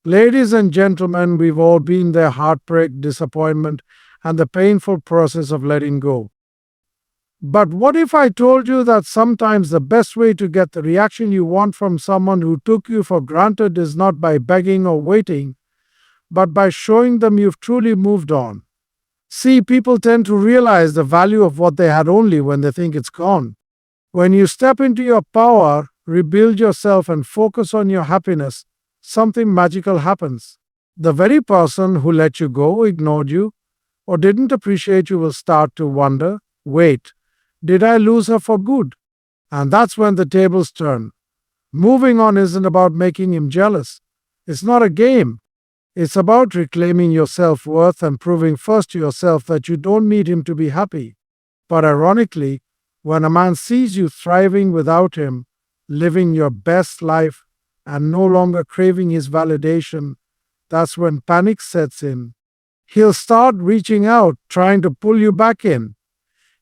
Ladies and gentlemen, we've all been there: heartbreak, disappointment, and the painful process of letting go. But what if I told you that sometimes the best way to get the reaction you want from someone who took you for granted is not by begging or waiting, but by showing them you've truly moved on? See, people tend to realize the value of what they had only when they think it's gone. When you step into your power, rebuild yourself, and focus on your happiness, something magical happens. The very person who let you go, ignored you, or didn't appreciate you will start to wonder, wait, did I lose her for good? And that's when the tables turn. Moving on isn't about making him jealous. It's not a game. It's about reclaiming your self worth and proving first to yourself that you don't need him to be happy. But ironically, when a man sees you thriving without him, living your best life, and no longer craving his validation, that's when panic sets in. He'll start reaching out, trying to pull you back in,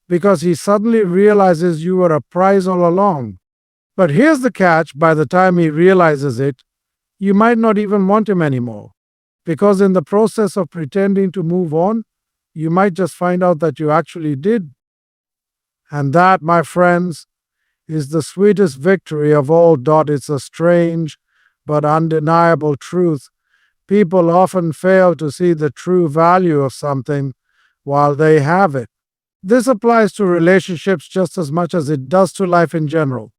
because he suddenly realizes you were a prize all along. But here's the catch: by the time he realizes it, you might not even want him anymore. Because in the process of pretending to move on, you might just find out that you actually did. And that, my friends, is the sweetest victory of all. It's a strange but undeniable truth. People often fail to see the true value of something while they have it. This applies to relationships just as much as it does to life in general.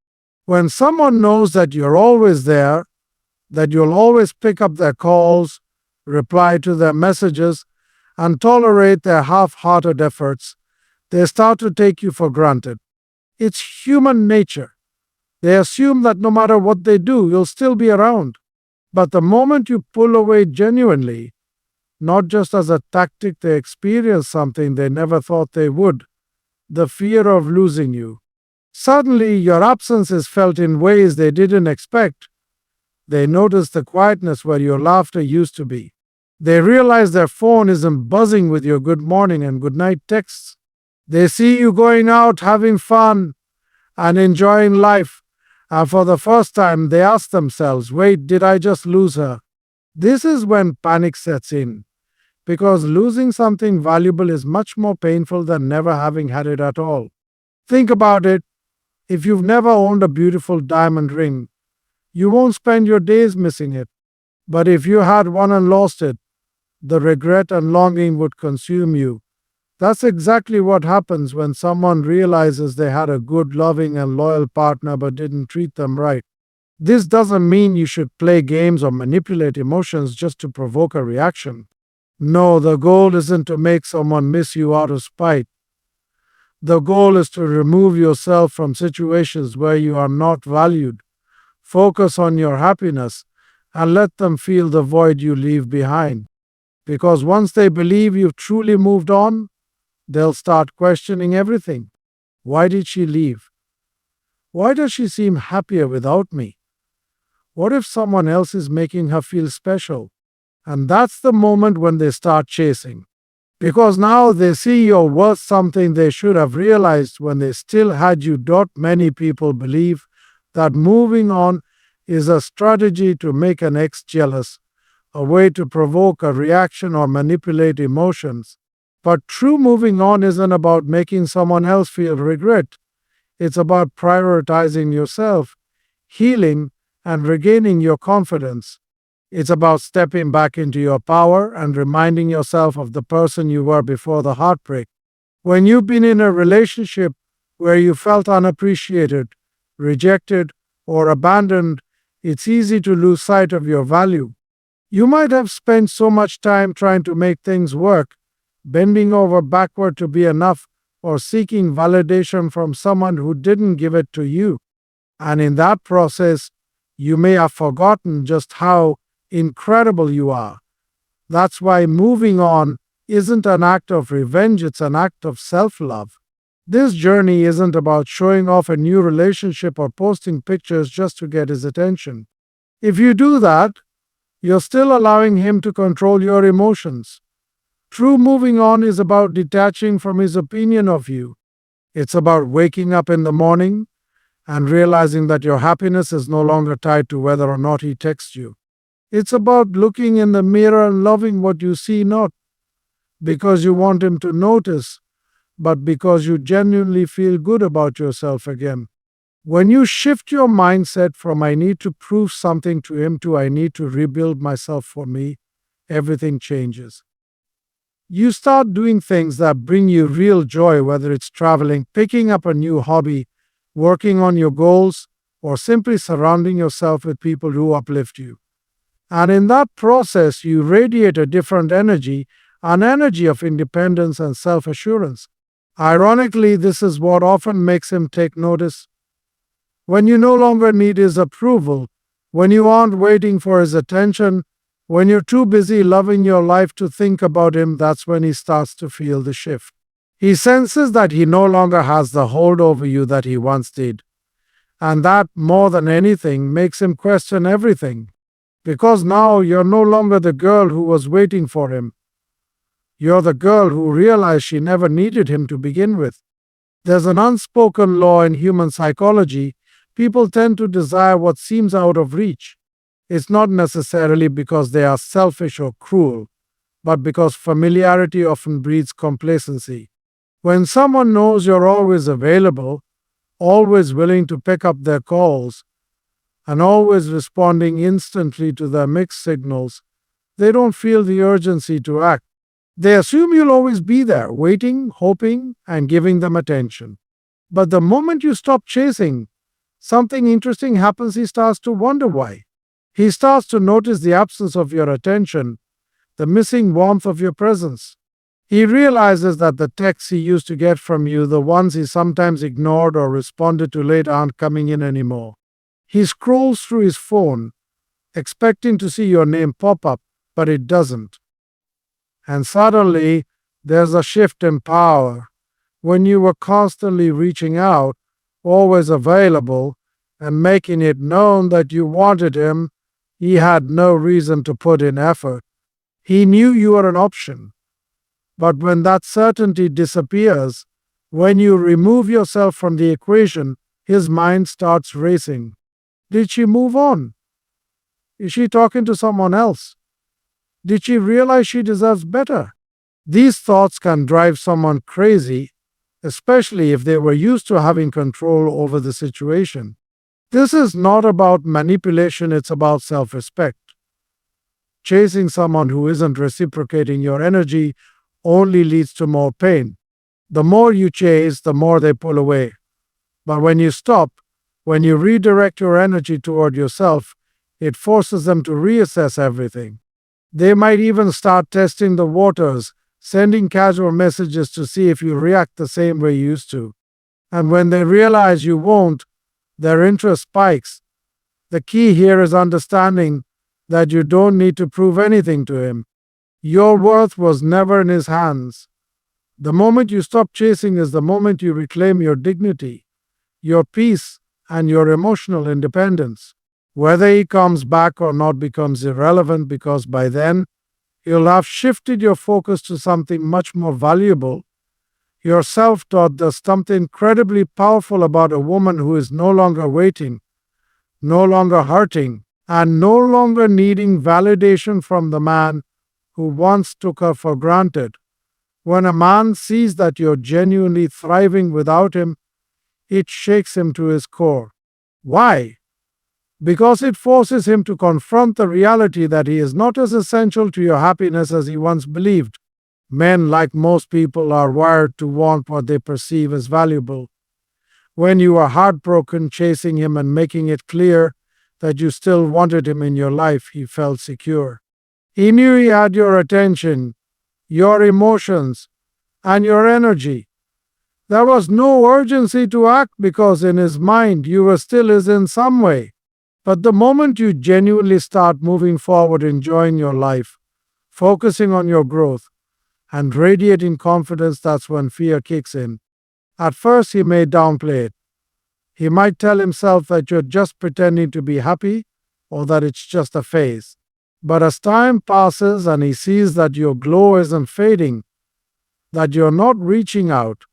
When someone knows that you're always there, that you'll always pick up their calls, reply to their messages, and tolerate their half-hearted efforts, they start to take you for granted. It's human nature. They assume that no matter what they do, you'll still be around. But the moment you pull away genuinely, not just as a tactic, they experience something they never thought they would: the fear of losing you. Suddenly, your absence is felt in ways they didn't expect. They notice the quietness where your laughter used to be. They realize their phone isn't buzzing with your good morning and good night texts. They see you going out, having fun, and enjoying life. And for the first time, they ask themselves, wait, did I just lose her? This is when panic sets in, because losing something valuable is much more painful than never having had it at all. Think about it. If you've never owned a beautiful diamond ring, you won't spend your days missing it. But if you had one and lost it, the regret and longing would consume you. That's exactly what happens when someone realizes they had a good, loving, and loyal partner but didn't treat them right. This doesn't mean you should play games or manipulate emotions just to provoke a reaction. No, the goal isn't to make someone miss you out of spite. The goal is to remove yourself from situations where you are not valued. Focus on your happiness and let them feel the void you leave behind. Because once they believe you've truly moved on, they'll start questioning everything. Why did she leave? Why does she seem happier without me? What if someone else is making her feel special? And that's the moment when they start chasing. Because now they see you're worth something they should have realized when they still had you. Many people believe that moving on is a strategy to make an ex jealous, a way to provoke a reaction or manipulate emotions. But true moving on isn't about making someone else feel regret. It's about prioritizing yourself, healing, and regaining your confidence. It's about stepping back into your power and reminding yourself of the person you were before the heartbreak. When you've been in a relationship where you felt unappreciated, rejected, or abandoned, it's easy to lose sight of your value. You might have spent so much time trying to make things work, bending over backward to be enough, or seeking validation from someone who didn't give it to you. And in that process, you may have forgotten just how incredible you are. That's why moving on isn't an act of revenge, it's an act of self-love. This journey isn't about showing off a new relationship or posting pictures just to get his attention. If you do that, you're still allowing him to control your emotions. True moving on is about detaching from his opinion of you. It's about waking up in the morning and realizing that your happiness is no longer tied to whether or not he texts you. It's about looking in the mirror and loving what you see, not because you want him to notice, but because you genuinely feel good about yourself again. When you shift your mindset from I need to prove something to him to I need to rebuild myself for me, everything changes. You start doing things that bring you real joy, whether it's traveling, picking up a new hobby, working on your goals, or simply surrounding yourself with people who uplift you. And in that process, you radiate a different energy, an energy of independence and self assurance. Ironically, this is what often makes him take notice. When you no longer need his approval, when you aren't waiting for his attention, when you're too busy loving your life to think about him, that's when he starts to feel the shift. He senses that he no longer has the hold over you that he once did. And that, more than anything, makes him question everything. Because now you're no longer the girl who was waiting for him. You're the girl who realized she never needed him to begin with. There's an unspoken law in human psychology. People tend to desire what seems out of reach. It's not necessarily because they are selfish or cruel, but because familiarity often breeds complacency. When someone knows you're always available, always willing to pick up their calls, and always responding instantly to their mixed signals, they don't feel the urgency to act. They assume you'll always be there, waiting, hoping, and giving them attention. But the moment you stop chasing, something interesting happens. He starts to wonder why. He starts to notice the absence of your attention, the missing warmth of your presence. He realizes that the texts he used to get from you, the ones he sometimes ignored or responded to late, aren't coming in anymore. He scrolls through his phone, expecting to see your name pop up, but it doesn't. And suddenly, there's a shift in power. When you were constantly reaching out, always available, and making it known that you wanted him, he had no reason to put in effort. He knew you were an option. But when that certainty disappears, when you remove yourself from the equation, his mind starts racing. Did she move on? Is she talking to someone else? Did she realize she deserves better? These thoughts can drive someone crazy, especially if they were used to having control over the situation. This is not about manipulation, it's about self-respect. Chasing someone who isn't reciprocating your energy only leads to more pain. The more you chase, the more they pull away. But when you stop, when you redirect your energy toward yourself, it forces them to reassess everything. They might even start testing the waters, sending casual messages to see if you react the same way you used to. And when they realize you won't, their interest spikes. The key here is understanding that you don't need to prove anything to him. Your worth was never in his hands. The moment you stop chasing is the moment you reclaim your dignity, your peace, and your emotional independence. Whether he comes back or not becomes irrelevant because by then, you'll have shifted your focus to something much more valuable. Your self-taught. There's something incredibly powerful about a woman who is no longer waiting, no longer hurting, and no longer needing validation from the man who once took her for granted. When a man sees that you're genuinely thriving without him, it shakes him to his core. Why? Because it forces him to confront the reality that he is not as essential to your happiness as he once believed. Men, like most people, are wired to want what they perceive as valuable. When you were heartbroken, chasing him and making it clear that you still wanted him in your life, he felt secure. He knew he had your attention, your emotions, and your energy. There was no urgency to act because in his mind you were still his in some way. But the moment you genuinely start moving forward, enjoying your life, focusing on your growth, and radiating confidence, that's when fear kicks in. At first, he may downplay it. He might tell himself that you're just pretending to be happy or that it's just a phase. But as time passes and he sees that your glow isn't fading, that you're not reaching out,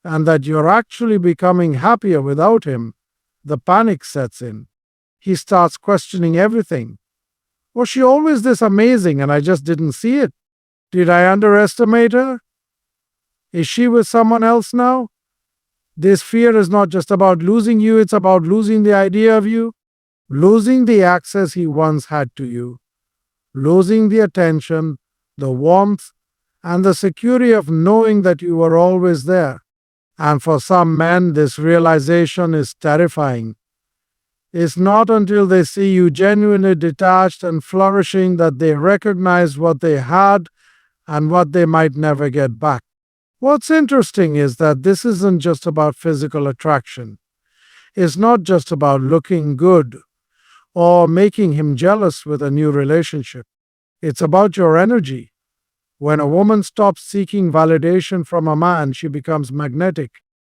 and that you're actually becoming happier without him, the panic sets in. He starts questioning everything. Was she always this amazing and I just didn't see it? Did I underestimate her? Is she with someone else now? This fear is not just about losing you, it's about losing the idea of you, losing the access he once had to you, losing the attention, the warmth, and the security of knowing that you were always there. And for some men, this realization is terrifying. It's not until they see you genuinely detached and flourishing that they recognize what they had and what they might never get back. What's interesting is that this isn't just about physical attraction. It's not just about looking good or making him jealous with a new relationship. It's about your energy. When a woman stops seeking validation from a man, she becomes magnetic.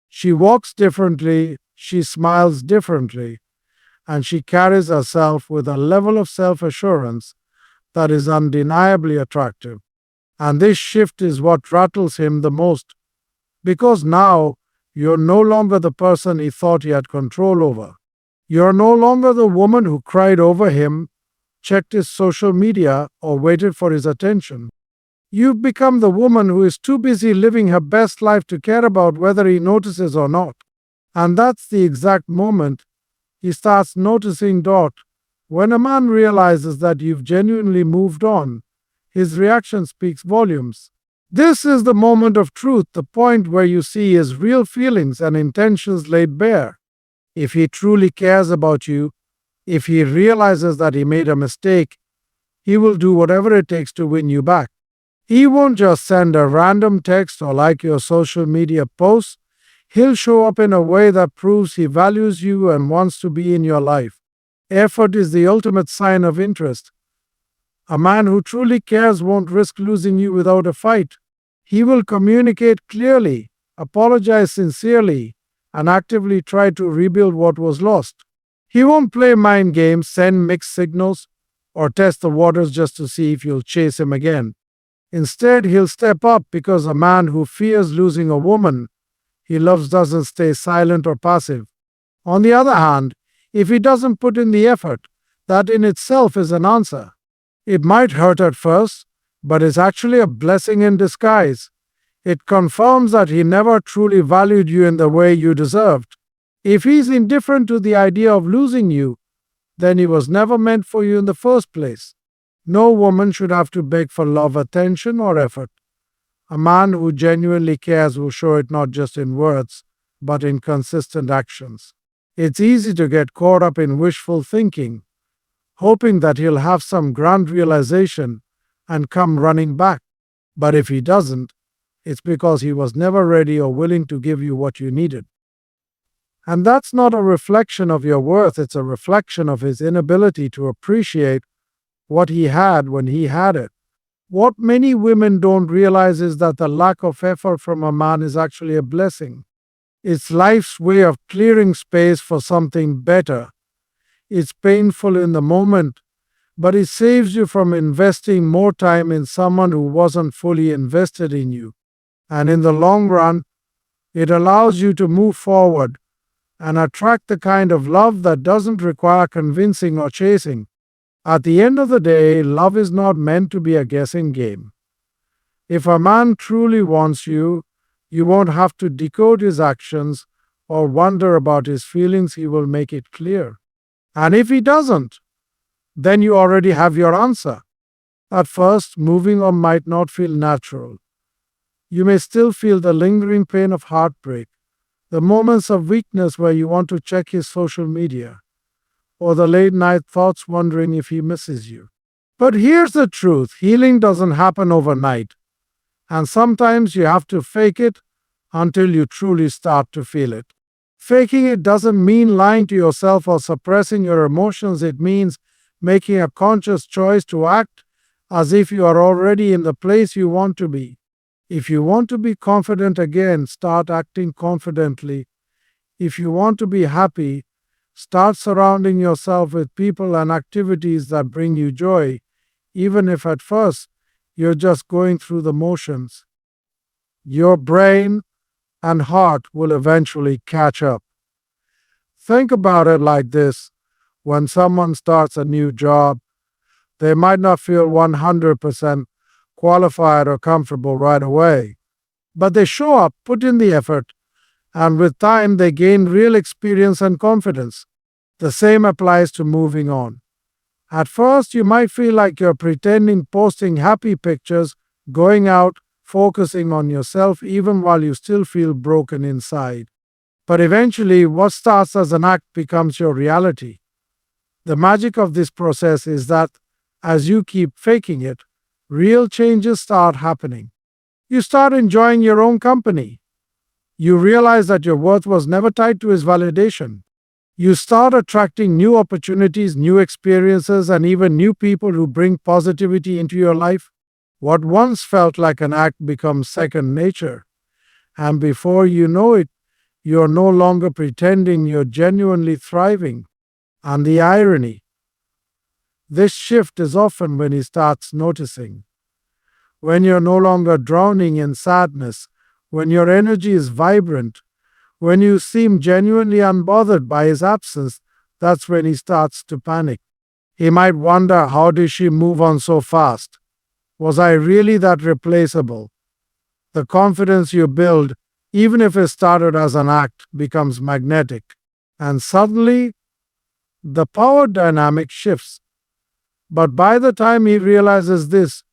She walks differently, she smiles differently, and she carries herself with a level of self assurance that is undeniably attractive. And this shift is what rattles him the most, because now you're no longer the person he thought he had control over. You're no longer the woman who cried over him, checked his social media, or waited for his attention. You've become the woman who is too busy living her best life to care about whether he notices or not. And that's the exact moment he starts noticing. When a man realizes that you've genuinely moved on, his reaction speaks volumes. This is the moment of truth, the point where you see his real feelings and intentions laid bare. If he truly cares about you, if he realizes that he made a mistake, he will do whatever it takes to win you back. He won't just send a random text or like your social media posts. He'll show up in a way that proves he values you and wants to be in your life. Effort is the ultimate sign of interest. A man who truly cares won't risk losing you without a fight. He will communicate clearly, apologize sincerely, and actively try to rebuild what was lost. He won't play mind games, send mixed signals, or test the waters just to see if you'll chase him again. Instead, he'll step up, because a man who fears losing a woman he loves doesn't stay silent or passive. On the other hand, if he doesn't put in the effort, that in itself is an answer. It might hurt at first, but it's actually a blessing in disguise. It confirms that he never truly valued you in the way you deserved. If he's indifferent to the idea of losing you, then he was never meant for you in the first place. No woman should have to beg for love, attention, or effort. A man who genuinely cares will show it not just in words, but in consistent actions. It's easy to get caught up in wishful thinking, hoping that he'll have some grand realization and come running back. But if he doesn't, it's because he was never ready or willing to give you what you needed. And that's not a reflection of your worth, it's a reflection of his inability to appreciate what he had when he had it. What many women don't realize is that the lack of effort from a man is actually a blessing. It's life's way of clearing space for something better. It's painful in the moment, but it saves you from investing more time in someone who wasn't fully invested in you. And in the long run, it allows you to move forward and attract the kind of love that doesn't require convincing or chasing. At the end of the day, love is not meant to be a guessing game. If a man truly wants you, you won't have to decode his actions or wonder about his feelings, he will make it clear. And if he doesn't, then you already have your answer. At first, moving on might not feel natural. You may still feel the lingering pain of heartbreak, the moments of weakness where you want to check his social media, or the late night thoughts wondering if he misses you. But here's the truth, healing doesn't happen overnight, and sometimes you have to fake it until you truly start to feel it. Faking it doesn't mean lying to yourself or suppressing your emotions, it means making a conscious choice to act as if you are already in the place you want to be. If you want to be confident again, start acting confidently. If you want to be happy, start surrounding yourself with people and activities that bring you joy, even if at first you're just going through the motions. Your brain and heart will eventually catch up. Think about it like this. When someone starts a new job, They might not feel 100% qualified or comfortable right away, but they show up, put in the effort, and with time they gain real experience and confidence. The same applies to moving on. At first, you might feel like you're pretending, posting happy pictures, going out, focusing on yourself even while you still feel broken inside. But eventually, what starts as an act becomes your reality. The magic of this process is that as you keep faking it, real changes start happening. You start enjoying your own company. You realize that your worth was never tied to his validation. You start attracting new opportunities, new experiences, and even new people who bring positivity into your life. What once felt like an act becomes second nature. And before you know it, you're no longer pretending, you're genuinely thriving. And the irony, this shift is often when he starts noticing. When you're no longer drowning in sadness, when your energy is vibrant, when you seem genuinely unbothered by his absence, that's when he starts to panic. He might wonder, how did she move on so fast? Was I really that replaceable? The confidence you build, even if it started as an act, becomes magnetic. And suddenly, the power dynamic shifts. But by the time he realizes this,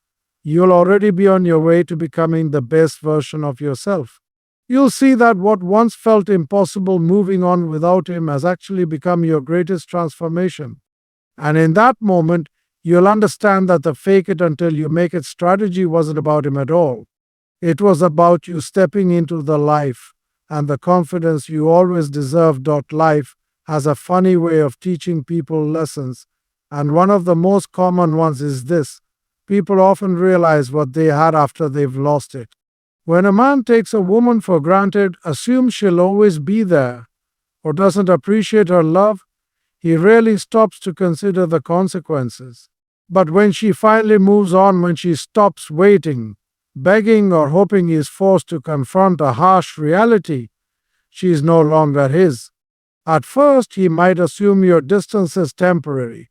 you'll already be on your way to becoming the best version of yourself. You'll see that what once felt impossible, moving on without him, has actually become your greatest transformation. And in that moment, you'll understand that the fake it until you make it strategy wasn't about him at all. It was about you stepping into the life and the confidence you always deserved. Life has a funny way of teaching people lessons, and one of the most common ones is this: people often realize what they had after they've lost it. When a man takes a woman for granted, assumes she'll always be there, or doesn't appreciate her love, he rarely stops to consider the consequences. But when she finally moves on, when she stops waiting, begging, or hoping he is forced to confront a harsh reality, she is no longer his. At first, he might assume your distance is temporary.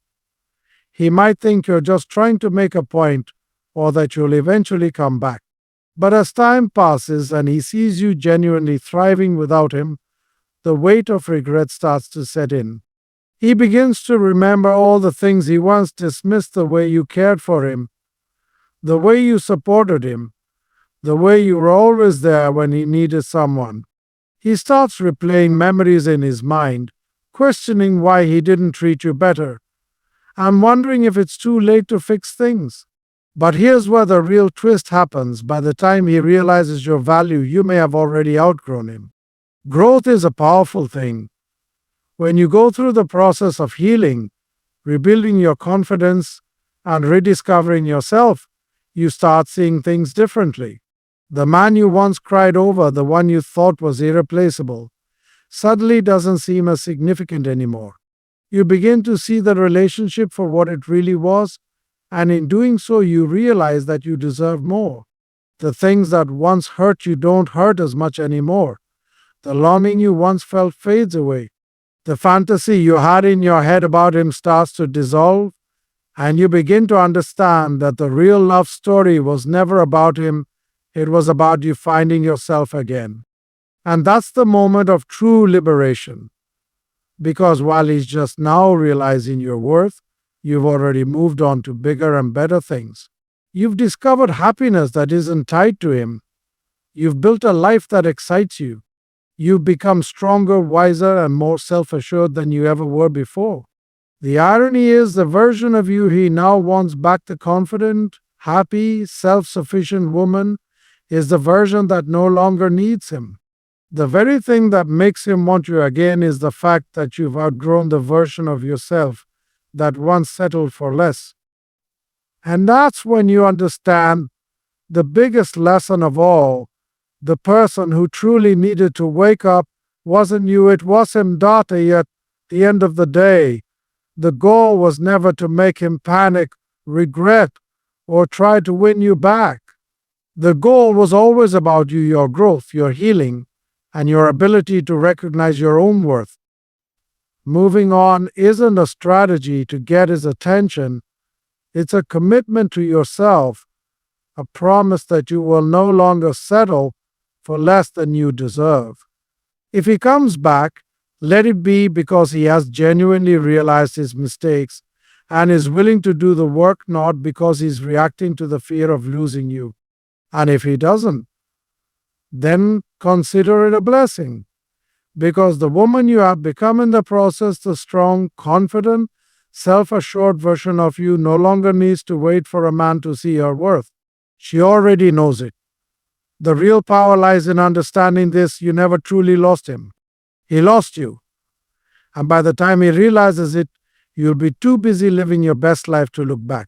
He might think you're just trying to make a point, or that you'll eventually come back. But as time passes and he sees you genuinely thriving without him, the weight of regret starts to set in. He begins to remember all the things he once dismissed: the way you cared for him, the way you supported him, the way you were always there when he needed someone. He starts replaying memories in his mind, questioning why he didn't treat you better, and wondering if it's too late to fix things. But here's where the real twist happens. By the time he realizes your value, you may have already outgrown him. Growth is a powerful thing. When you go through the process of healing, rebuilding your confidence, and rediscovering yourself, you start seeing things differently. The man you once cried over, the one you thought was irreplaceable, suddenly doesn't seem as significant anymore. You begin to see the relationship for what it really was, and in doing so, you realize that you deserve more. The things that once hurt you don't hurt as much anymore. The longing you once felt fades away. The fantasy you had in your head about him starts to dissolve, and you begin to understand that the real love story was never about him, it was about you finding yourself again. And that's the moment of true liberation. Because while he's just now realizing your worth, you've already moved on to bigger and better things. You've discovered happiness that isn't tied to him. You've built a life that excites you. You've become stronger, wiser, and more self-assured than you ever were before. The irony is, the version of you he now wants back, the confident, happy, self-sufficient woman, is the version that no longer needs him. The very thing that makes him want you again is the fact that you've outgrown the version of yourself that once settled for less. And that's when you understand the biggest lesson of all. The person who truly needed to wake up wasn't you, it was him. At the end of the day, the goal was never to make him panic, regret, or try to win you back. The goal was always about you, your growth, your healing, and your ability to recognize your own worth. Moving on isn't a strategy to get his attention, It's a commitment to yourself, a promise that you will no longer settle for less than you deserve. If he comes back, let it be because he has genuinely realized his mistakes and is willing to do the work, not because he's reacting to the fear of losing you. And if he doesn't, then consider it a blessing, because the woman you have become in the process, the strong, confident, self assured version of you, no longer needs to wait for a man to see her worth. She already knows it. The real power lies in understanding this: you never truly lost him. He lost you. And by the time he realizes it, you'll be too busy living your best life to look back.